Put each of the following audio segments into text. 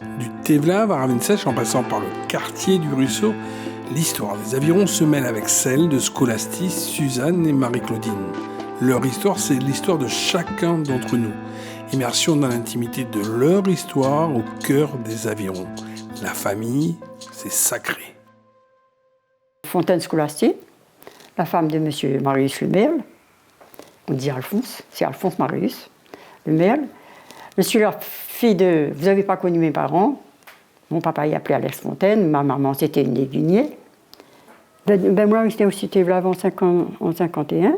Du Tevlav à Ravensèche en passant par le quartier du Ruisseau, l'histoire des avirons se mêle avec celle de Scholastis, Suzanne et Marie-Claudine. Leur histoire, c'est l'histoire de chacun d'entre nous. Immersion dans l'intimité de leur histoire au cœur des avirons. La famille, c'est sacré. Fontaine Scholastis, la femme de M. Marius Lemerle, on dit Alphonse, c'est Alphonse Marius Lemerle. Je suis la fille de... Vous n'avez pas connu mes parents. Mon papa y appelait Alex Fontaine, ma maman c'était une Lévinier. Moi j'étais aussi Tevlav en 51. Oui.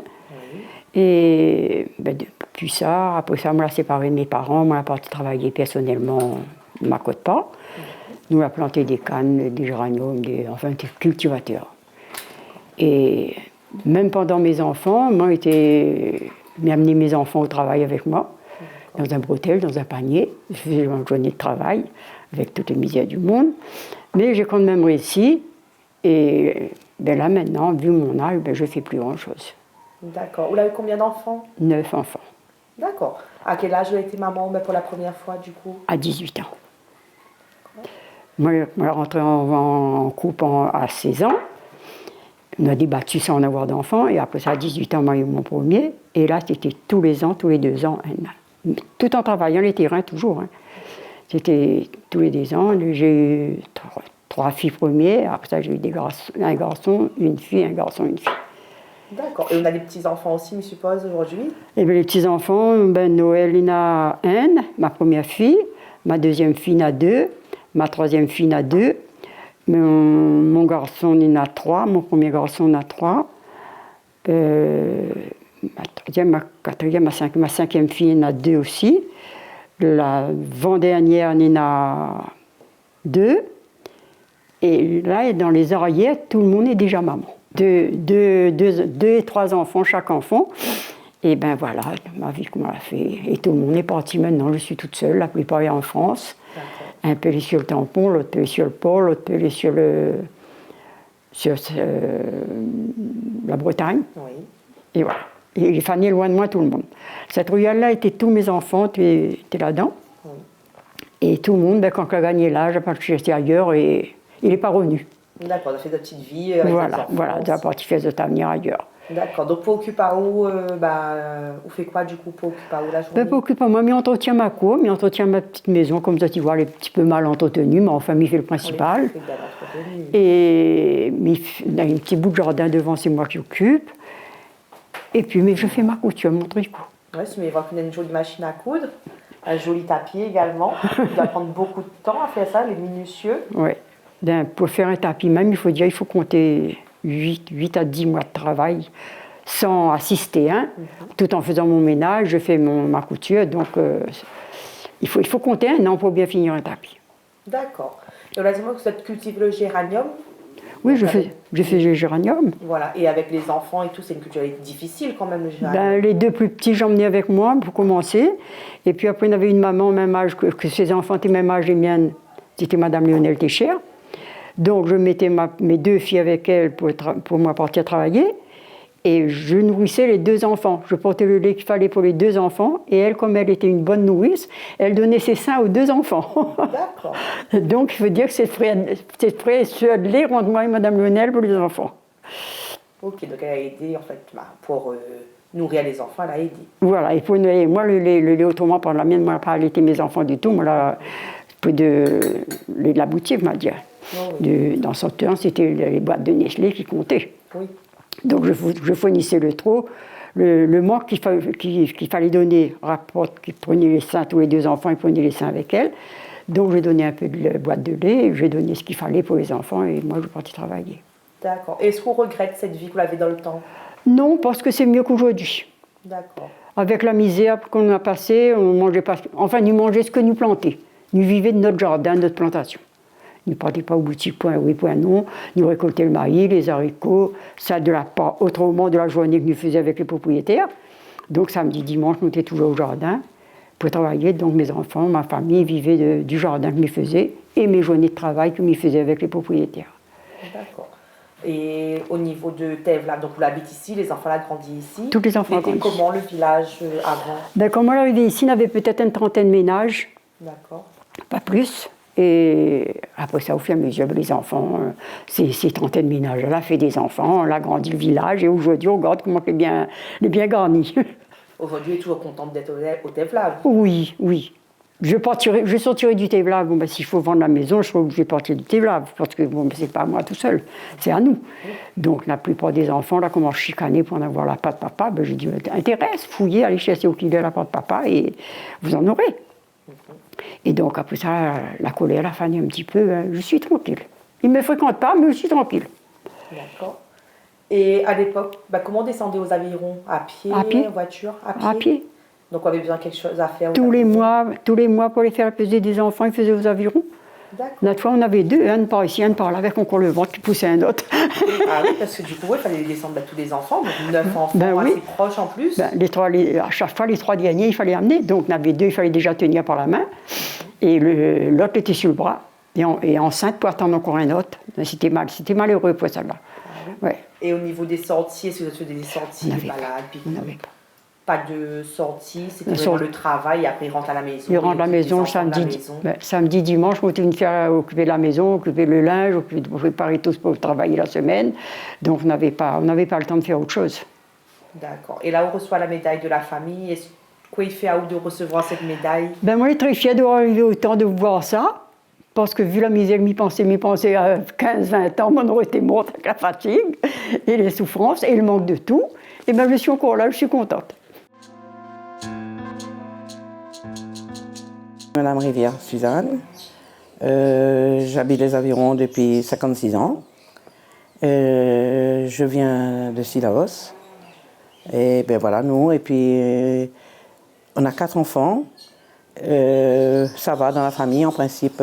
Et depuis ça, après ça, on l'a séparé de mes parents, on a parti travailler personnellement de ma côte pas. Nous on a planté des cannes, des géraniums, des cultivateurs. Et même pendant mes enfants, moi j'ai amené mes enfants au travail avec moi. Dans un bretelle, dans un panier. Je faisais une journée de travail avec toutes les misères du monde. Mais j'ai quand même réussi. Et là, maintenant, vu mon âge, je ne fais plus grand-chose. D'accord. Vous avez combien d'enfants? 9 enfants. D'accord. À quel âge vous avez été maman pour la première fois, du coup? À 18 ans. Moi, je suis rentrée en couple à 16 ans. On a débattu sans en avoir d'enfants. Et après ça, à 18 ans, moi, j'ai eu mon premier. Et là, c'était tous les ans, tous les 2 ans, tout en travaillant les terrains, toujours. C'était tous les 2 ans. J'ai eu 3 filles premières. Après ça, j'ai eu un garçon, une fille, un garçon, une fille. D'accord. Et on a des petits-enfants aussi, je suppose, aujourd'hui? Et bien, les petits-enfants, Noël, il en a un, ma première fille. Ma deuxième fille en a 2. Ma troisième fille en a 2. Mon garçon, il en a 3. Mon premier garçon en a 3. Ma troisième, ma quatrième, ma cinquième fille en a 2 aussi. L'avant-dernière en a 2. Et là, dans les arrières, tout le monde est déjà maman. 2 et 3 enfants, chaque enfant. Et ben voilà, ma vie, comment elle a fait. Et tout le monde est parti maintenant. Je suis toute seule, la plupart est en France. Un peu est sur le tampon, l'autre peu est sur le port, l'autre peu est sur la Bretagne. Oui. Et voilà. Et Fanny est loin de moi, tout le monde. Cette ruelle-là était tous mes enfants, étaient là-dedans. Oui. Et tout le monde, quand il a gagné l'âge, a parti rester ailleurs et il n'est pas revenu. D'accord, on a fait de petites vies avec voilà, il a parti faire de avenir ailleurs. D'accord, donc pour occuper à où, vous faites quoi du coup pour occuper à où la journée? Pour occuper à moi, m'entretiens ma cour, m'entretiens ma petite maison, comme ça tu vois, elle est un petit peu mal entretenue, mais enfin, il fait le principal. Et il a un petit bout de jardin devant, c'est moi qui occupe. Et puis, mais je fais ma couture, mon tricot. Oui, mais vous avez une jolie machine à coudre, un joli tapis également. Il doit prendre beaucoup de temps à faire ça, les minutieux. Oui, pour faire un tapis même, il faut compter 8 à 10 mois de travail sans assister, tout en faisant mon ménage, je fais ma couture, donc il faut compter 1 an pour bien finir un tapis. D'accord. Et on a dit que vous avez cultivé le géranium. Oui, je fais le géranium. Voilà, et avec les enfants et tout, c'est une culture difficile quand même, le géranium. Les 2 plus petits, j'emmenais avec moi pour commencer. Et puis après, on avait une maman au même âge que ses enfants étaient même âge les miennes. C'était Madame Léonelle Técher. Donc je mettais mes 2 filles avec elle pour moi partir travailler. Et je nourrissais les 2 enfants. Je portais le lait qu'il fallait pour les 2 enfants. Et elle, comme elle était une bonne nourrice, elle donnait ses seins aux 2 enfants. D'accord. Donc, je veux dire que c'est précieux de lait entre moi et Mme Lionel pour les enfants. Ok, donc elle a aidé, en fait, pour nourrir les enfants, elle a aidé. Voilà, et pour nourrir, moi, le lait autrement, par la mienne, moi, pas allaiter mes enfants du tout. Moi, de la boutique, m'a dit. Oh, oui. Dans son temps, c'était les boîtes de Nestlé qui comptaient. Oui. Donc je fournissais le trop. Le manque qu'il fallait donner rapporte qu'il prenait les seins, tous les 2 enfants, ils prenaient les seins avec elle. Donc j'ai donné un peu de boîte de lait, j'ai donné ce qu'il fallait pour les enfants et moi je suis partie travailler. D'accord. Est-ce qu'on regrette cette vie que vous avez dans le temps? Non, parce que c'est mieux qu'aujourd'hui. D'accord. Avec la misère qu'on a passée, on mangeait pas. Enfin, nous mangeons ce que nous plantions. Nous vivions de notre jardin, de notre plantation. Nous ne partions pas aux boutiques, point oui, point non. Nous récoltions le maïs, les haricots, ça de la part autrement de la journée que nous faisions avec les propriétaires. Donc samedi, dimanche, nous étions toujours au jardin pour travailler. Donc mes enfants, ma famille vivaient du jardin que nous faisions et mes journées de travail que nous faisions avec les propriétaires. D'accord. Et au niveau de Tevlav, donc vous l'habitez ici, les enfants l'ont grandi ici. Tous les enfants grandi. Comment le village avant? Quand moi j'arrivais ici, on avait peut-être une 30aine de ménages. D'accord. Pas plus. Et après ça, au fur et à mesure, les enfants, ces trentaines de ménages, elle a fait des enfants, elle a grandi le village, et aujourd'hui, on regarde comment il est bien garni. Aujourd'hui, elle est toujours contente d'être au Tevlav. Oui, oui. Je sortirai du Tevlav. Bon, ben, s'il faut vendre la maison, je vais partir du Tevlav, parce que bon, c'est pas à moi tout seul, c'est à nous. Donc la plupart des enfants, là, commencent à chicaner pour en avoir la pâte papa. Ben, j'ai dit, intéresse, fouillez, allez chercher au client la pâte papa, et vous en aurez. Et donc après ça, la colère a fané un petit peu, hein. Je suis tranquille. Il ne me fréquente pas, mais je suis tranquille. D'accord. Et à l'époque, comment descendez aux avirons? À pied, en voiture? À pied. Donc on avait besoin de quelque chose à faire tous les mois, pour les faire peser des enfants, ils faisaient aux avirons. D'accord. Notre fois, on avait deux, un par ici, un par là, avec encore le ventre qui poussait un autre. Ah oui, parce que du coup, il fallait descendre tous les enfants, donc 9 enfants oui. assez proches en plus. À chaque fois, les 3 derniers, il fallait amener. Donc, on avait 2, il fallait déjà tenir par la main. Et l'autre était sur le bras. Et enceinte pour attendre encore un autre. C'était malheureux pour ça là. Ah oui. Ouais. Et au niveau des sorties, est-ce que vous avez fait des sorties, des balades? On n'avait pas. Pas de sortie, c'était vraiment le travail, et après ils rentrent à la maison. Ils rentrent à la maison samedi, dimanche, on continue de faire occuper la maison, occuper le linge, préparer tout pour travailler la semaine. Donc on n'avait pas le temps de faire autre chose. D'accord. Et là, on reçoit la médaille de la famille. Quoi il fait à vous de recevoir cette médaille? Moi, je suis très fière d'arriver au temps de voir ça. Parce que vu la misère, m'y pensais à 15-20 ans, on aurait été morte avec la fatigue et les souffrances et le manque de tout. Et je suis encore là, je suis contente. Madame Rivière, Suzanne. J'habite les Avirons depuis 56 ans. Je viens de Sillaos. Et ben voilà, nous. Et puis, on a 4 enfants. Ça va dans la famille, en principe,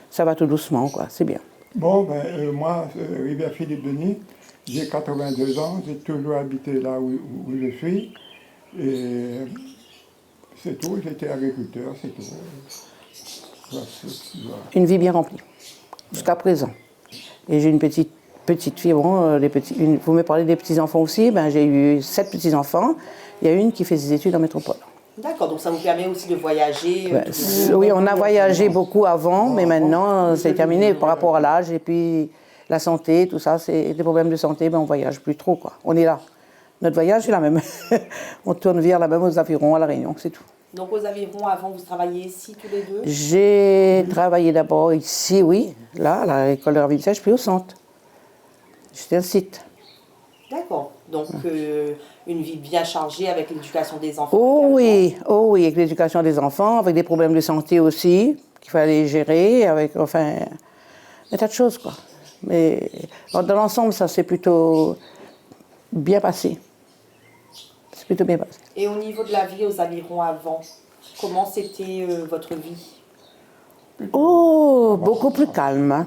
ça va tout doucement, quoi. C'est bien. Bon, moi, Rivière Philippe Denis, j'ai 82 ans, j'ai toujours habité là où je suis. Et c'est tout, j'étais agriculteur, c'est tout. Une vie bien remplie, jusqu'à présent. Et j'ai une petite fille, bon, vous me parlez des petits-enfants aussi, j'ai eu 7 petits-enfants. Il y a une qui fait ses études en métropole. D'accord, donc ça vous permet aussi de voyager oui, on a voyagé beaucoup avant, mais maintenant c'est terminé par rapport à l'âge et puis la santé, tout ça, c'est des problèmes de santé, on ne voyage plus trop, quoi. On est là. Notre voyage est la même. On tourne vers la même aux Avirons, à La Réunion, c'est tout. Donc aux Avirons, avant, vous travailliez ici tous les deux? J'ai travaillé d'abord ici, oui, là, à l'école de ravissage, puis au centre. J'étais un site. D'accord. Donc une vie bien chargée avec l'éducation des enfants. Oh oui, avec l'éducation des enfants, avec des problèmes de santé aussi, qu'il fallait gérer, avec, enfin, un tas de choses, quoi. Mais dans l'ensemble, ça s'est plutôt bien passé. C'est plutôt bien passé. Et au niveau de la vie aux Avirons avant, comment c'était votre vie? Oh, beaucoup plus calme.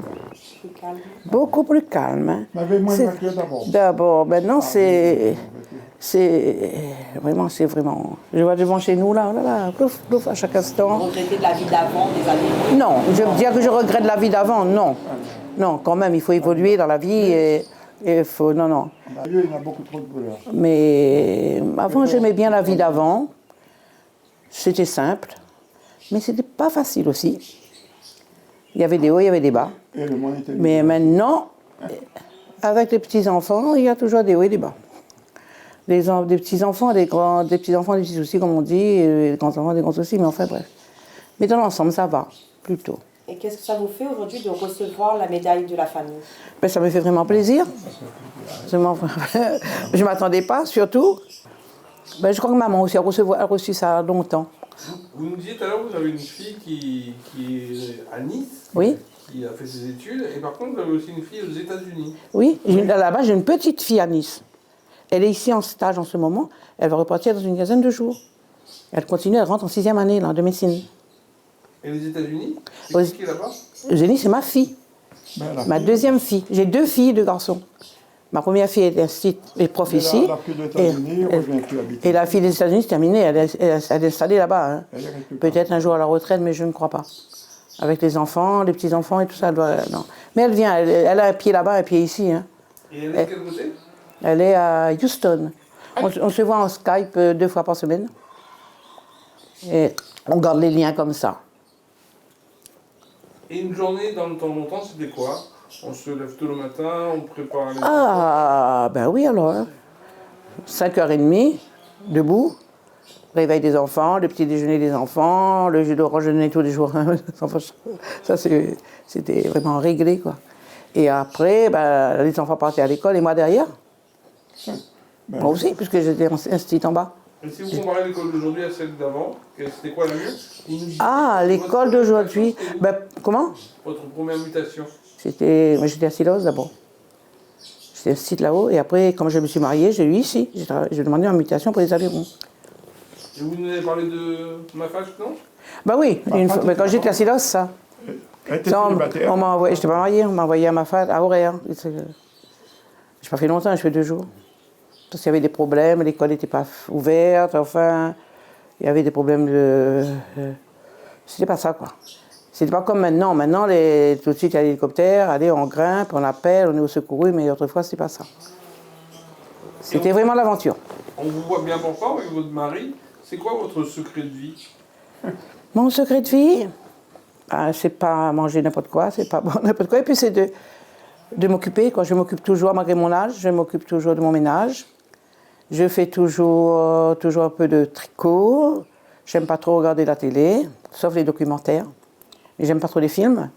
Plus calme. Beaucoup plus calme. On avait moins de voitures d'abord. D'abord, maintenant c'est vraiment, je vois devant chez nous là, oh là, là, plouf, plouf, à chaque instant. Vous regrettez de la vie d'avant, des Avirons? Non, je veux dire que je regrette la vie d'avant, non. Non, quand même, il faut évoluer dans la vie et il faut, non. Il y en a beaucoup trop de couleurs. Mais avant, j'aimais bien la vie d'avant. C'était simple, mais c'était pas facile aussi. Il y avait des hauts, il y avait des bas. Et le monde était Mais maintenant, avec les petits-enfants, il y a toujours des hauts et des bas. Des petits-enfants, des petits-enfants, des petits soucis, comme on dit, et des grands-enfants, des grands soucis, mais enfin bref. Mais dans l'ensemble, ça va, plutôt. Et qu'est-ce que ça vous fait aujourd'hui de recevoir la médaille de la famille? Ça me fait vraiment plaisir. Je ne m'attendais pas, surtout. Je crois que maman aussi a reçu ça longtemps. Vous nous disiez tout à l'heure, vous avez une fille qui est à Nice, Oui. Qui a fait ses études, et par contre, vous avez aussi une fille aux États-Unis. Oui, là-bas, j'ai une petite fille à Nice. Elle est ici en stage en ce moment. Elle va repartir dans une quinzaine de jours. Elle continue, elle rentre en 6e année là, de médecine. Et les États-Unis? C'est qui est là-bas? Eugénie, c'est ma fille. Ma deuxième fille. J'ai 2 filles, 2 garçons. Ma première fille est prof ici. Et la fille des États-Unis, c'est terminé. Elle est installée là-bas. Hein. Peut-être un jour à la retraite, mais je ne crois pas. Avec les enfants, les petits-enfants et tout ça. Non. Mais elle vient, elle a un pied là-bas, un pied ici. Hein. Et elle est de quel côté? Elle est à Houston. On se voit en Skype 2 fois par semaine. Et on garde les liens comme ça. Et une journée dans le temps longtemps, c'était quoi? On se lève tôt le matin, on prépare les... Ah, ben oui alors. 5h30, debout. Réveil des enfants, le petit déjeuner des enfants, le jus d'orange tous les jours. Ça, c'était vraiment réglé, quoi. Et après, ben, les enfants partaient à l'école et moi derrière. Moi aussi, puisque j'étais institut en bas. Et si vous comparez l'école d'aujourd'hui à celle d'avant, c'était quoi la mieux? Ah, l'école d'aujourd'hui. Ben, comment? Votre première mutation? Moi, j'étais à Silos d'abord. J'étais institut là-haut. Et après, quand je me suis mariée, j'ai eu ici. J'ai demandé une mutation pour les avirons. Et vous nous avez parlé de ma femme, non? Ben oui, mais quand j'étais à Silos, ça. On m'a envoyé, je n'étais pas mariée, on m'a envoyé à ma femme, à Auréa. Je n'ai pas fait longtemps, je fais 2 jours. Parce qu'il y avait des problèmes, l'école n'était pas ouverte, enfin, il y avait des problèmes de... C'était pas ça, quoi. C'était pas comme maintenant. Maintenant, tout de suite, il y a l'hélicoptère, allez, on grimpe, on appelle, on est au secouru, mais autrefois, c'était pas ça. C'était vraiment l'aventure. On vous voit bien fort avec votre mari. C'est quoi votre secret de vie? Mon secret de vie, c'est pas manger n'importe quoi, c'est pas boire n'importe quoi, et puis c'est de m'occuper, quoi. Je m'occupe toujours, malgré mon âge, je m'occupe toujours de mon ménage. Je fais toujours un peu de tricot. J'aime pas trop regarder la télé, sauf les documentaires. Et j'aime pas trop les films,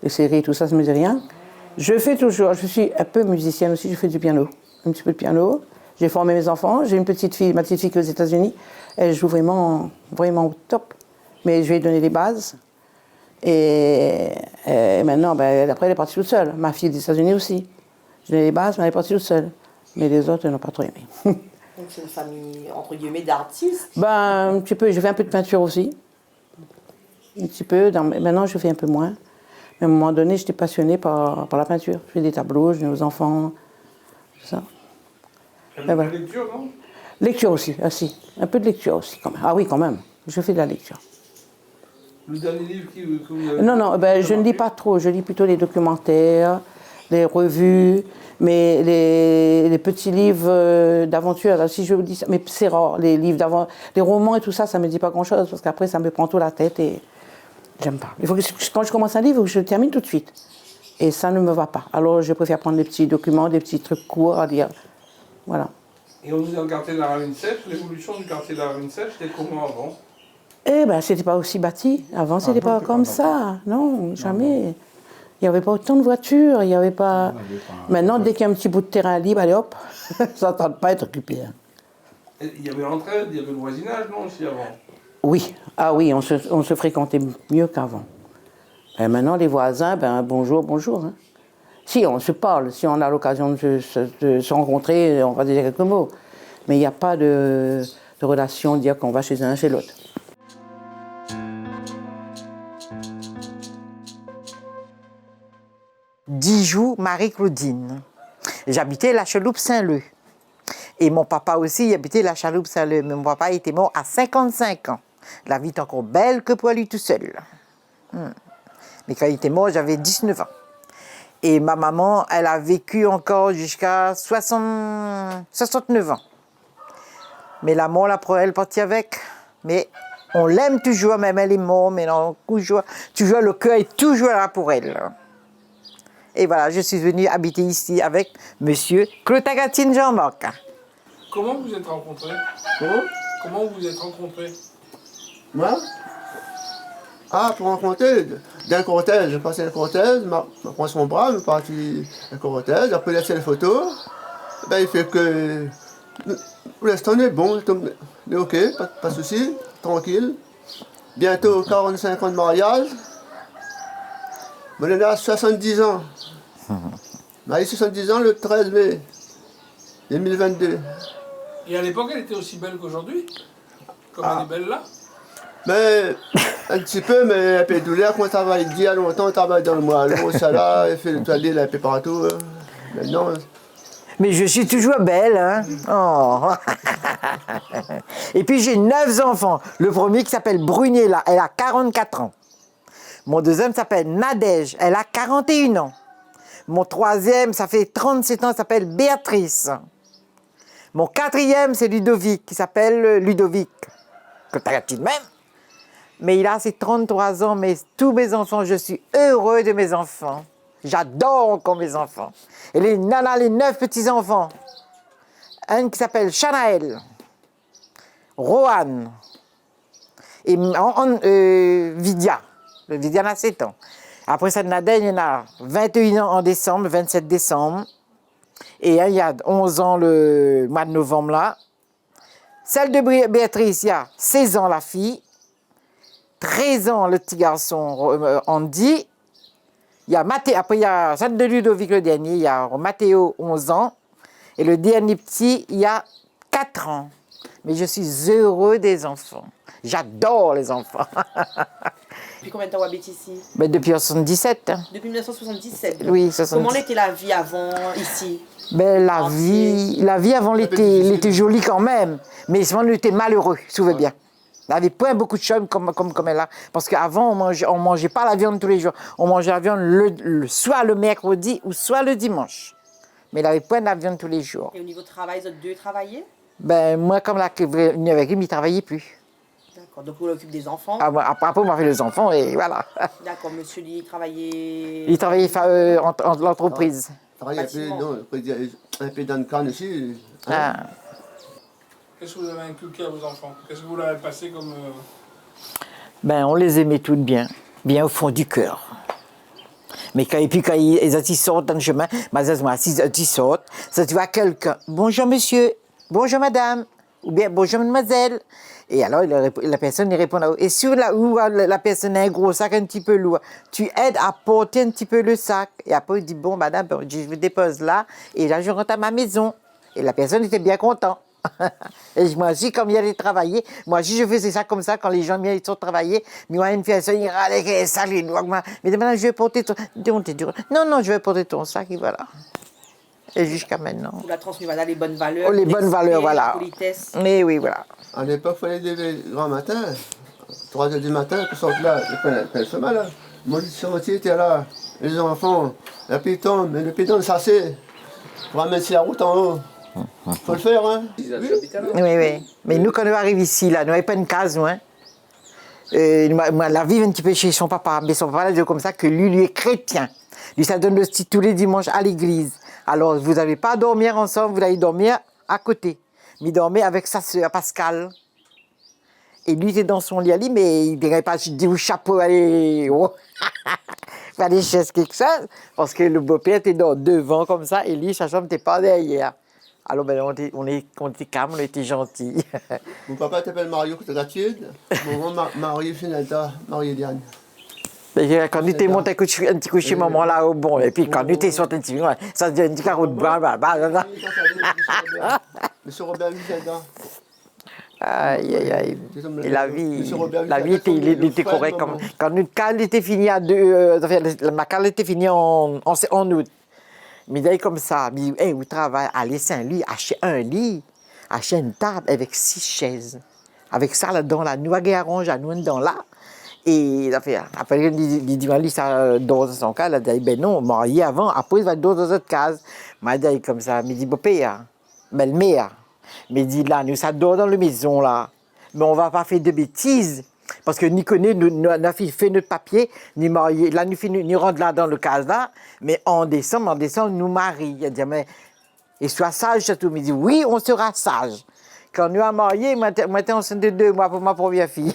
les séries, tout ça, ça me dit rien. Je suis un peu musicienne aussi, je fais du piano, un petit peu de piano. J'ai formé mes enfants, j'ai une petite fille, ma petite fille qui est aux États-Unis, elle joue vraiment, vraiment au top. Mais je vais lui donner les bases. Et maintenant, après, elle est partie toute seule. Ma fille des États-Unis aussi. Je donné les bases, mais elle est partie toute seule. Mais les autres, elles n'ont pas trop aimé. Donc c'est une famille, entre guillemets, d'artistes? Un petit peu. Je fais un peu de peinture aussi. Un petit peu. Maintenant, je fais un peu moins. Mais à un moment donné, j'étais passionnée par la peinture. Je fais des tableaux, je mets aux enfants, tout ça. La lecture, non? Lecture aussi, si. Un peu de lecture aussi, quand même. Ah oui, quand même. Je fais de la lecture. Le dernier livre que vous avez... Non, je ne lis pas trop. Je lis plutôt les documentaires, les revues, mais les petits livres d'aventure. Si je vous dis ça, mais c'est rare. Les livres d'aventure, les romans et tout ça, ça ne me dit pas grand-chose parce qu'après, ça me prend tout la tête et j'aime pas. Il faut que quand je commence un livre, je le termine tout de suite. Et ça ne me va pas. Alors, je préfère prendre des petits documents, des petits trucs courts à lire. Voilà. Et on dit dans le quartier de la Ravine Sèche, l'évolution du quartier de la Ravine Sèche, c'était comment avant? C'était pas aussi bâti. Avant, c'était pas comme ça. Non, jamais. Il n'y avait pas autant de voitures, il n'y avait pas... Maintenant, dès qu'il y a un petit bout de terrain libre, allez hop, ça ne tente pas à être occupé. Il y avait l'entraide, il y avait le voisinage, non, aussi avant? Oui, oui, on se fréquentait mieux qu'avant. Et maintenant, les voisins, bonjour, bonjour. Hein. Si, on se parle, si on a l'occasion de se rencontrer, on va dire quelques mots. Mais il n'y a pas de relation, dire qu'on va chez un, chez l'autre. Dijoux Marie-Claudine. J'habitais la chaloupe Saint-Leu. Et mon papa aussi, il habitait la chaloupe Saint-Leu. Mais mon papa était mort à 55 ans. La vie est encore belle que pour lui tout seul. Mais quand il était mort, j'avais 19 ans. Et ma maman, elle a vécu encore jusqu'à 69 ans. Mais la mort, elle est partie avec. Mais on l'aime toujours, même elle est morte, mais non, toujours le cœur est toujours là pour elle. Et voilà, je suis venue habiter ici avec monsieur Claude Agatine Jean-Marc. Comment vous êtes rencontrés? Comment vous êtes rencontrés? Moi? Pour rencontrer, d'un cortège, je passais le cortège, je prends son bras, je suis parti le cortège, après laisser les photos, il fait que, pour l'instant on est bon, on est ok, pas de souci, tranquille. Bientôt 45 ans de mariage, on est à 70 ans. Marié 70 ans le 13 mai 2022. Et à l'époque, elle était aussi belle qu'aujourd'hui? Comme elle est belle là? Mais un petit peu, mais un peu de douleur, quand on travaille il y a longtemps, on travaille dans le moellon, ça là, il fait le toilette un peu partout. Maintenant. Mais je suis toujours belle, hein. Oh. Et puis j'ai 9 enfants. Le premier qui s'appelle Brunella, elle a 44 ans. Mon deuxième s'appelle Nadège, elle a 41 ans. Mon troisième, ça fait 37 ans, s'appelle Béatrice. Mon quatrième, c'est Ludovic, qui s'appelle Ludovic. Que t'as-tu de même? Mais il a ses 33 ans, mais tous mes enfants, je suis heureux de mes enfants. J'adore encore mes enfants. Et les 9 petits-enfants. Un qui s'appelle Shanaël, Rohan et Vidia. Le Vidia a 7 ans. Après ça, Nadège, il y en a 21 ans en décembre, 27 décembre. Et il y a 11 ans le mois de novembre là. Celle de Béatrice, il y a 16 ans la fille. 13 ans le petit garçon Andy. Il y a Mathéo, après il y a celle de Ludovic le dernier, il y a Mathéo 11 ans. Et le dernier petit, il y a 4 ans. Mais je suis heureux des enfants. J'adore les enfants. Depuis combien de temps vous habitez ici? Mais depuis 1977. Hein. Depuis 1977. Oui, 77. Comment était la vie avant ici? Ben, la vie avant était jolie quand même. Mais on était malheureux, souvenez bien. Il n'y avait pas beaucoup de choses comme elle a. Parce qu'avant, on mangeait pas la viande tous les jours. On mangeait la viande soit le mercredi ou soit le dimanche. Mais il n'avait pas de la viande tous les jours. Et au niveau travail, vous êtes deux travaillés? Ben, moi, comme la venue avec lui, il ne travaillait plus. D'accord, donc vous occupez des enfants? Après, on m'a fait les enfants et voilà. D'accord, monsieur, il travaillait... Il travaillait en l'entreprise. Il travaillait un peu dans le camp ici. Ah. Qu'est-ce que vous avez inculqué à vos enfants? Qu'est-ce que vous leur avez passé comme... Ben, on les aimait toutes bien, bien au fond du cœur. Mais quand ils sortent dans le chemin, ils sortent, ça tu vois quelqu'un, bonjour monsieur, bonjour madame, ou bien bonjour mademoiselle. Et alors la personne répond là-haut. Et sur là où la personne a un gros sac un petit peu lourd, tu aides à porter un petit peu le sac. Et après il dit, bon madame, je vous dépose là, et là je rentre à ma maison. Et la personne était bien contente. Et moi aussi, comme il allait travailler, moi aussi je faisais ça comme ça quand les gens ils sont travailler. Mais moi, une personne, il râlait, ça, les doigts. Mais maintenant, je vais porter ton. Non, je vais porter ton sac, et voilà. Et jusqu'à maintenant. Vous la transmis, voilà, les bonnes valeurs. Oh, les bonnes valeurs, voilà. La politesse. Mais oui, voilà. À l'époque, il fallait lever le grand matin, 3 h du matin, pour sortir là, le chemin là. Moi, le chantier était là, les enfants, la piton, mais le piton, ça c'est pour ramener la route en haut. Faut le faire, hein? Oui. Mais nous, quand on arrive ici, là, nous n'avons pas une case, nous, hein. La vie un petit peu chez son papa, mais son papa l'a dit comme ça que lui est chrétien. Lui, ça donne le style tous les dimanches à l'église. Alors, vous n'allez pas dormir ensemble, vous allez dormir à côté. Mais il dormait avec sa sœur Pascal. Et lui, il était dans son lit, mais il n'avait pas du chapeau, allez, oh. Pas des chaises, quelque chose. Parce que le beau-père était devant comme ça, et lui, sa chambre n'était pas derrière. Alors, ben, on était calme, on était gentils. Mon papa s'appelle Mario Gratude, mon maman Marie Finalta, Marie Diane. Quand nous étions montés un petit coup chez maman là, bon, et puis quand nous étions sortis un petit peu, ça se dit un petit carreau de bras, Monsieur Robert Vicentin. Aïe. Et la vie était correcte. Quand notre cale était finie ma cale était finie en août. Mais d'ailleurs comme ça, il dit, hey, vous travaillez, allez Saint-Louis, achetez un lit, achetez une table avec 6 chaises. Avec ça là-dedans, là, nous arrange à nous dedans là. Et après, il dit, lui, ça dans son cas, il a dit, ben non, marié avant, après il va dans une autre case. Il dit comme ça, il dit, beau-père, belle-mère. Mais il dit, là, nous, ça dort dans la maison, là. Mais on ne va pas faire de bêtises. Parce que ni connaît, nous fait notre papier, ni marié. Là, nous rentre là dans le cas là. Mais en décembre, nous marie. Il a dit, mais, et sois sage, surtout. Il dit, oui, on sera sage. Quand nous avons marié, moi, j'étais enceinte de 2 mois pour ma première fille.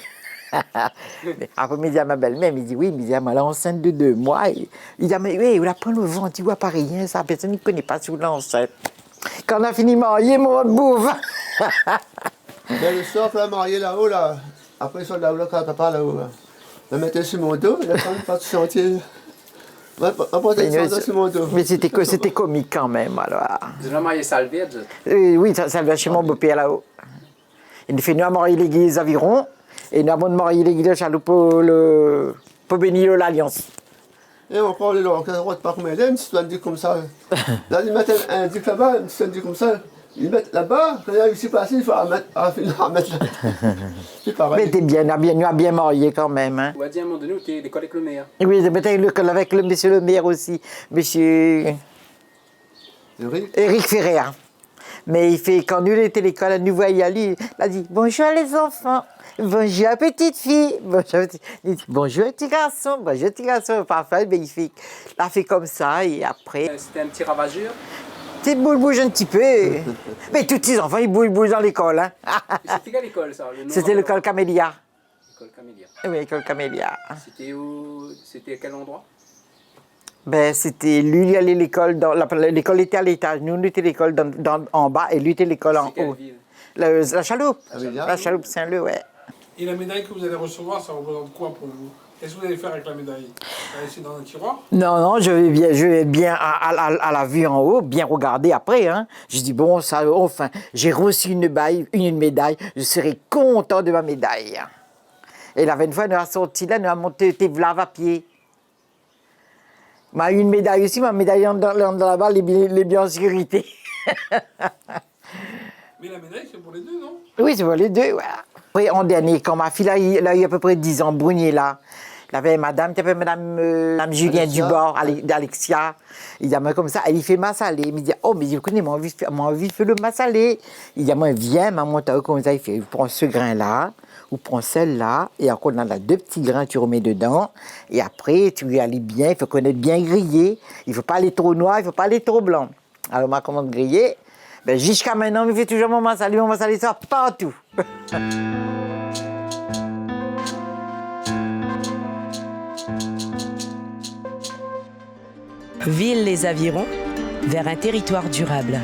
Après, il dit à ma belle-mère, il dit, oui, il dit, elle est enceinte de 2 mois. Il dit, mais oui, on prend le vent, tu vois pas rien, ça, personne ne connaît pas si vous l'enceinte. Quand on a fini de marier, mon bouffe. Le soir, là, marié là-haut, là. Après, ils sont là-haut, là, quand papa là-haut. Là. Je mettais sur mon dos, il a pas de chantier. Mais c'était comique quand même, alors. Vous avez marié Salvide? Oui, ça va chez mon beau-père là-haut. Il fait nous à marier l'église Aviron, et nous avons marié l'église de Chaloupe pour bénir l'Alliance. Et on prend les langues, on ne pas comme Hélène, si tu dis comme ça. Là, ils mettent un disque là-bas, si tu dis comme ça. Ils mettent là-bas, quand il s'est passé, il faut remettre là. C'est pareil. Mais t'es bien, nous a bien marié quand même. Hein. On va dire à un moment donné où tu es l'école avec le maire. Oui, l'école avec le monsieur le maire aussi, monsieur Éric Ferrer. Mais il fait, quand nous était à l'école, nous voyons aller, il a dit bonjour les enfants. Bonjour, petite fille. Bonjour, petit garçon. Bonjour, petit garçon. Parfait, magnifique. Elle a fait comme ça et après. C'était un petit ravageur. Tu bouge un petit peu. Mais tous les enfants, ils bougent dans l'école. Hein. C'était quelle école ça? C'était l'école Camélia. L'école Camélia. Oui, l'école Camélia. C'était où? C'était quel endroit? Ben, c'était lui, il allait à l'école, l'école était à l'étage. Nous, on était l'école en bas et lui était l'école en haut. La Chaloupe. La Chaloupe Saint-Leu, ouais. Et la médaille que vous allez recevoir, ça représente quoi pour vous? Qu'est-ce que vous allez faire avec la médaille? Vous allez laisser dans un tiroir? Non, je vais bien à la vue en haut, bien regarder après. Hein. Je dis, bon, ça, enfin, j'ai reçu une médaille, je serai content de ma médaille. Et la 20 fois, nous a sorti là, nous a monté tes vlaves à pied. M'a eu une médaille aussi, ma médaille dans là-bas, les bien en sécurité. Mais la médaille, c'est pour les deux, non? Oui, c'est pour les deux, voilà. Après, en dernier, quand ma fille, elle a eu à peu près 10 ans, Brunier, là. Il y avait madame, qui s'appelle madame Julien Dubord, Alexia. Il dit, comme ça, elle y fait massaler. Il me dit, oh, mais je connais, moi, envie de faire le massaler. Il dit, moi, viens, maman, t'as comme ça, il fait, prends ce grain-là, ou prends celle-là, et encore, on a 2 petits grains, tu remets dedans, et après, tu y aller bien, il faut connaître bien griller. Il ne faut pas aller trop noir, il ne faut pas aller trop blanc. Alors, ma commande griller. Ben, jusqu'à maintenant, il fait toujours mon massaler ça partout. Ville les Avirons, vers un territoire durable.